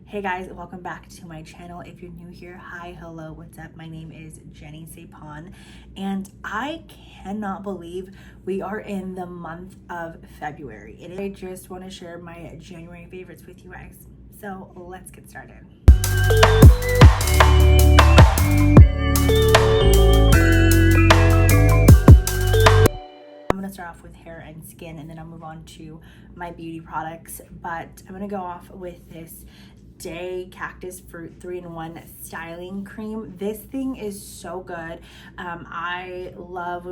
Hey guys, welcome back to my channel. If you're new here, hi, hello, what's up? My name is Jennysaephan, and I cannot believe we are in the month of February. I just want to share my January favorites with you guys. So let's get started. I'm gonna start off with hair and skin, and then I'll move on to my beauty products. But I'm gonna go off with this Day Cactus Fruit 3-in-1 styling cream. This thing is so good. I love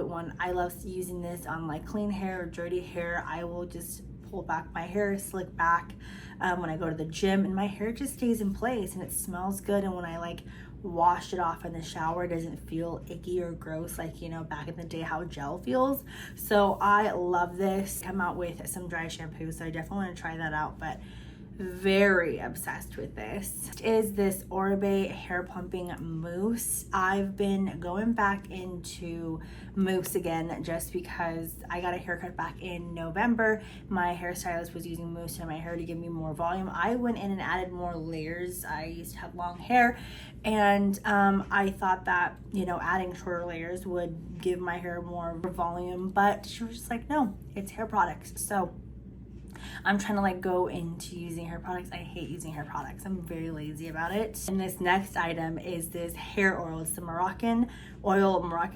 using this on like clean hair or dirty hair. I will just pull back my hair, slick back when I go to the gym, and my hair just stays in place and it smells good. And when I like wash it off in the shower, it doesn't feel icky or gross like, you know, back in the day how gel feels. So I love this. Come out with some dry shampoo, so I definitely want to try that out, but very obsessed with this. Is this Oribe hair pumping mousse. I've been going back into mousse again just because I got a haircut back in November. My hairstylist was using mousse in my hair to give me more volume. I went in and added more layers. I used to have long hair, and I thought that, you know, adding shorter layers would give my hair more volume, but she was just like, no, it's hair products. So I'm trying to like go into using hair products. I hate using hair products. I'm very lazy about it. And this next item is this hair oil. It's the Moroccan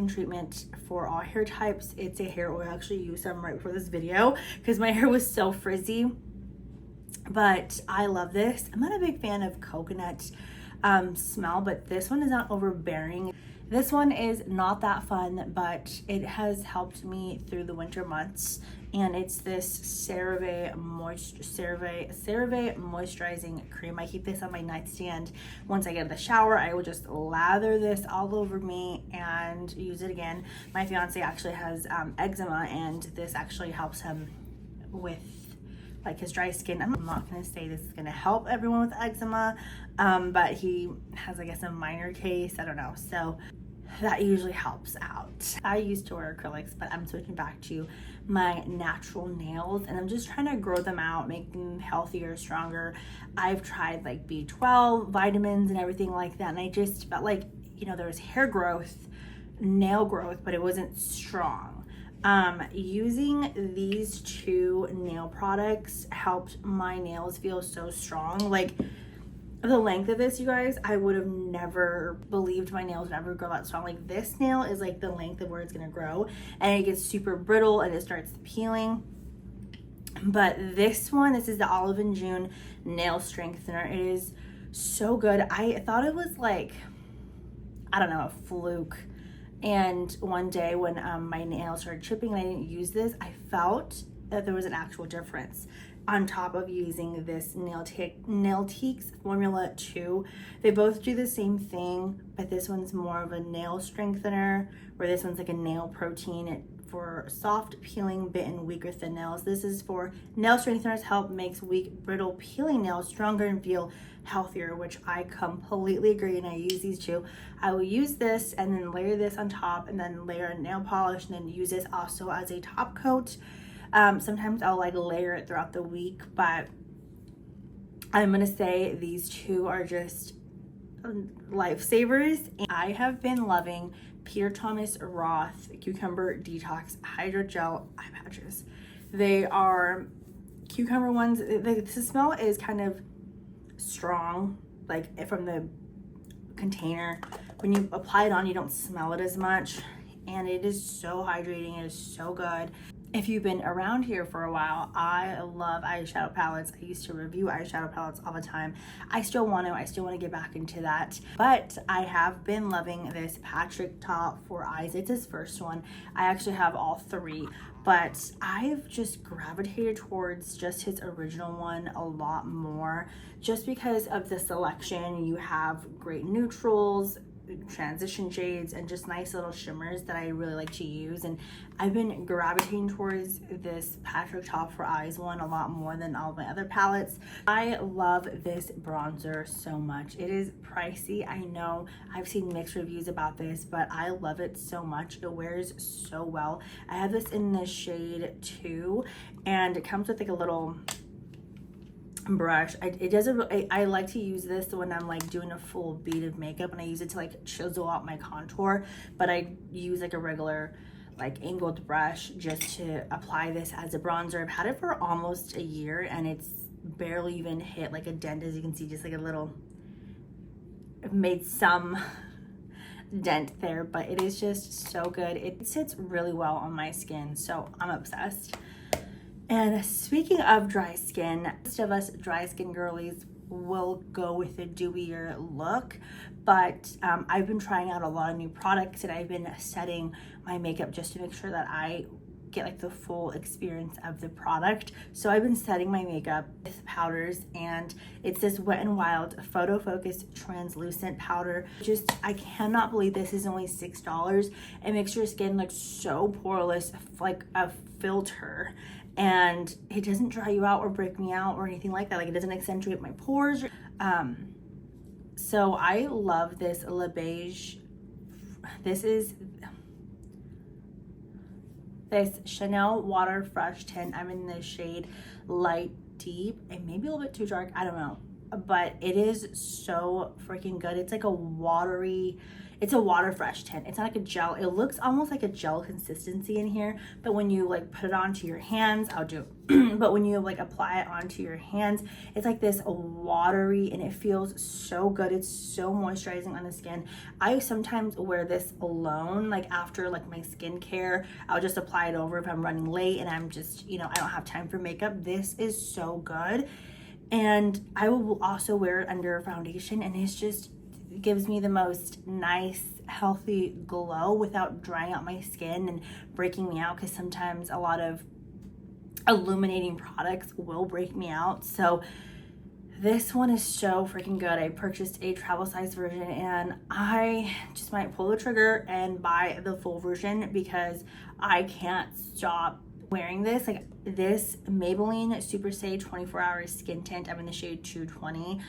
treatment for all hair types. It's a hair oil. I actually used some right before this video because my hair was so frizzy, but I love this. I'm not a big fan of coconut smell, but this one is not overbearing. This one is not that fun, but it has helped me through the winter months. And it's this Cerave moisturizing cream. I keep this on my nightstand. Once I get in the shower, I will just lather this all over me and use it again. My fiance actually has eczema, and this actually helps him with like his dry skin. I'm not gonna say this is gonna help everyone with eczema, but he has, I guess, a minor case. I don't know. So that usually helps out. I used to wear acrylics, but I'm switching back to my natural nails, and I'm just trying to grow them out, make them healthier, stronger. I've tried like B12, vitamins, and everything like that, and I just felt like, you know, there was hair growth, nail growth, but it wasn't strong. Using these two nail products helped my nails feel so strong. Like, the length of this, you guys, I would have never believed my nails would ever grow that strong. Like, this nail is like the length of where it's gonna grow, and it gets super brittle and it starts peeling. But this one, this is the Olive and June nail strengthener. It is so good. I thought it was like, I don't know, a fluke. And one day when my nails started chipping and I didn't use this, I felt that there was an actual difference. On top of using this Nailtiques Formula 2. They both do the same thing, but this one's more of a nail strengthener, where this one's like a nail protein for soft, peeling, bit, and weaker thin nails. This is for nail strengtheners, help makes weak, brittle, peeling nails stronger and feel healthier, which I completely agree, and I use these two. I will use this and then layer this on top, and then layer nail polish, and then use this also as a top coat. Sometimes I'll like layer it throughout the week, but I'm gonna say these two are just lifesavers. I have been loving Thomas Roth Cucumber Detox Hydrogel eye patches. They are cucumber ones. The smell is kind of strong, like from the container. When you apply it on, you don't smell it as much, and it is so hydrating. It is so good. If you've been around here for a while, I love eyeshadow palettes. I used to review eyeshadow palettes all the time. I still want to get back into that. But I have been loving this Patrick Top for eyes. It's his first one. I actually have all three, but I've just gravitated towards just his original one a lot more, just because of the selection. You have great neutrals, transition shades, and just nice little shimmers that I really like to use. And I've been gravitating towards this Patrick Top for Eyes one a lot more than all my other palettes. I love this bronzer so much. It is pricey, I know. I've seen mixed reviews about this, but I love it so much. It wears so well. I have this in the shade 2, and it comes with like a little brush. It doesn't, I like to use this when I'm like doing a full bead of makeup, and I use it to like chisel out my contour, but I use like a regular like angled brush just to apply this as a bronzer. I've had it for almost a year and it's barely even hit like a dent. As you can see, just like a little, I've made some dent there, but it is just so good. It sits really well on my skin, so I'm obsessed. And speaking of dry skin, most of us dry skin girlies will go with a dewier look, but I've been trying out a lot of new products, and I've been setting my makeup just to make sure that I get like the full experience of the product. So I've been setting my makeup with powders, and it's this Wet n Wild Photo Focus Translucent Powder. Just, I cannot believe this is only $6. It makes your skin look so poreless, like a filter, and it doesn't dry you out or break me out or anything like that. Like, it doesn't accentuate my pores. So I love this Le Beige. This is this Chanel Water Fresh Tint. I'm in the shade Light Deep. It may be a little bit too dark, I don't know, but it is so freaking good. It's like a watery, it's a water fresh tint. It's not like a gel. It looks almost like a gel consistency in here, but when you like put it onto your hands, I'll do but when you like apply it onto your hands, it's like this watery, and it feels so good. It's so moisturizing on the skin. I sometimes wear this alone, like after like my skincare. I'll just apply it over if I'm running late and I'm just, you know, I don't have time for makeup. This is so good. And I will also wear it under foundation, and it's just, it gives me the most nice, healthy glow without drying out my skin and breaking me out, because sometimes a lot of illuminating products will break me out. So this one is so freaking good. I purchased a travel size version, and I just might pull the trigger and buy the full version because I can't stop wearing this. Like, this Maybelline Super Stay 24 Hour Skin Tint, I'm in the shade 220,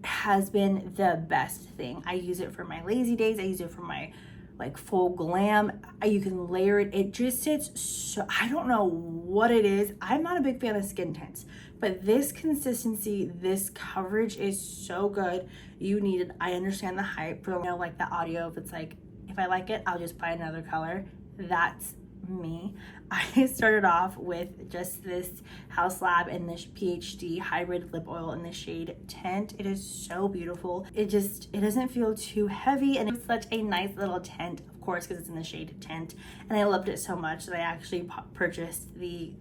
has been the best thing. I use it for my lazy days. I use it for my like full glam. You can layer it. It just sits so, I don't know what it is. I'm not a big fan of skin tints, but this consistency, this coverage is so good. You need it. I understand the hype for, you know, like the audio. If it's like, if I like it, I'll just buy another color. That's me. I started off with just this House Lab and this PhD hybrid lip oil in the shade Tint. It is so beautiful. It doesn't feel too heavy, and it's such a nice little tint, of course, because it's in the shade Tint. And I loved it so much that I actually purchased the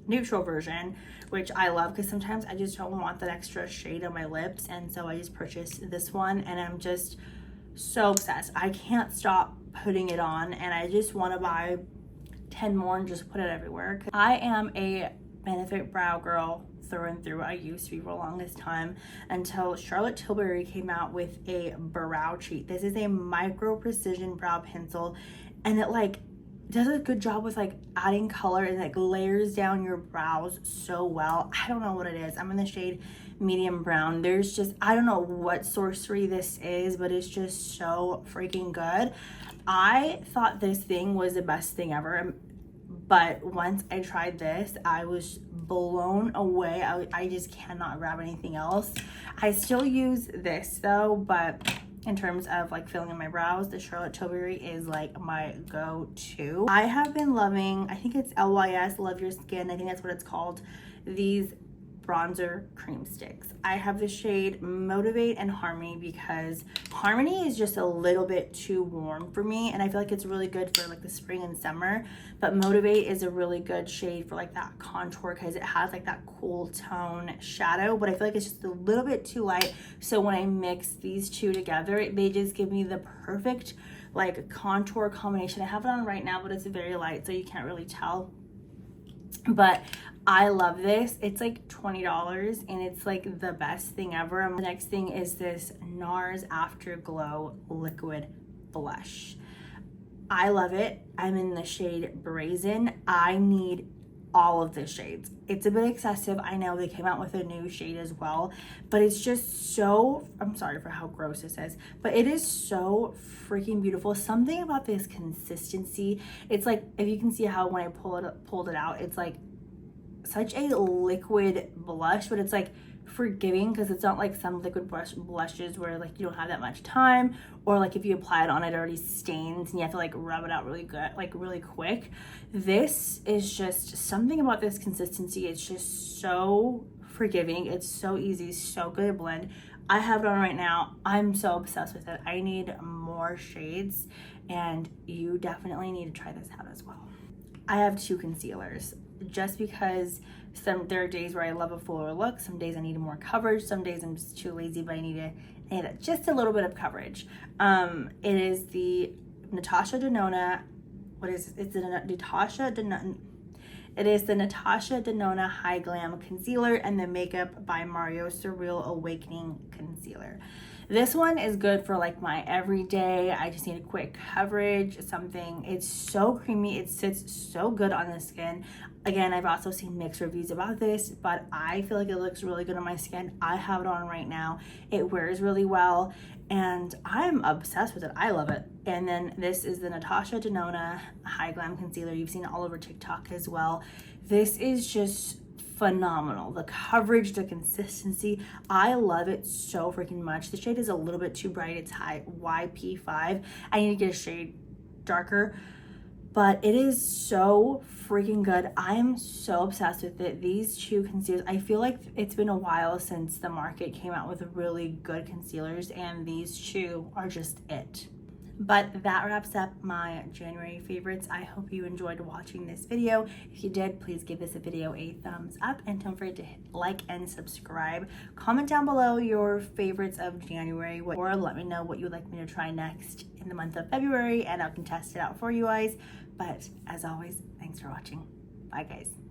neutral version, which I love because sometimes I just don't want that extra shade on my lips, and so I just purchased this one, and I'm just so obsessed. I can't stop putting it on, and I just want to buy 10 more and just put it everywhere. I am a Benefit brow girl through and through. I used to be for the longest time until Charlotte Tilbury came out with a brow treat. This is a micro precision brow pencil, and it like does a good job with like adding color, and like layers down your brows so well. I don't know what it is. I'm in the shade medium brown. There's just, I don't know what sorcery this is, but it's just so freaking good. I thought this thing was the best thing ever, but once I tried this, I was blown away. I just cannot grab anything else. I still use this though, but in terms of like filling in my brows, the Charlotte Tilbury is like my go-to. I have been loving, I think it's LYS, Love Your Skin, I think that's what it's called, these bronzer cream sticks. I have the shade Motivate and Harmony because Harmony is just a little bit too warm for me, and I feel like it's really good for like the spring and summer, but Motivate is a really good shade for like that contour because it has like that cool tone shadow, but I feel like it's just a little bit too light. So when I mix these two together, they just give me the perfect like contour combination. I have it on right now, but it's very light, so you can't really tell, but I love this. It's like $20 and it's like the best thing ever. The next thing is this Nars Afterglow Liquid Blush. I love it. I'm in the shade Brazen. I need all of the shades. It's a bit excessive. I know they came out with a new shade as well, but it's just so, I'm sorry for how gross this is, but it is so freaking beautiful. Something about this consistency. It's like, if you can see how when I pulled it out, it's like such a liquid blush, but it's like forgiving because it's not like some liquid blushes where like you don't have that much time, or like if you apply it on, it already stains and you have to like rub it out really good, like really quick. This is just something about this consistency. It's just so forgiving. It's so easy, so good to blend. I have it on right now. I'm so obsessed with it. I need more shades, and you definitely need to try this out as well. I have 2 concealers just because there are days where I love a fuller look. Some days I need more coverage. Some days I'm just too lazy, but I need just a little bit of coverage. It is the Natasha Denona. What is it? It's the Natasha Denona. It is the Natasha Denona High Glam Concealer and the Makeupbymario Surreal Awakening Concealer. This one is good for like my everyday. I just need a quick coverage, something. It's so creamy. It sits so good on the skin. Again, I've also seen mixed reviews about this, but I feel like it looks really good on my skin. I have it on right now. It wears really well, and I'm obsessed with it. I love it. And then this is the Natasha Denona High Glam Concealer. You've seen it all over TikTok as well. This is just phenomenal. The coverage, the consistency, I love it so freaking much. The shade is a little bit too bright. It's high YP5. I need to get a shade darker, but it is so freaking good. I am so obsessed with it. These 2 concealers, I feel like it's been a while since the market came out with really good concealers, and these 2 are just it. But that wraps up my January favorites. I hope you enjoyed watching this video. If you did, please give this video a thumbs up, and don't forget to hit like and subscribe. Comment down below your favorites of January, or let me know what you would like me to try next in the month of February, and I can test it out for you guys. But as always, thanks for watching. Bye guys.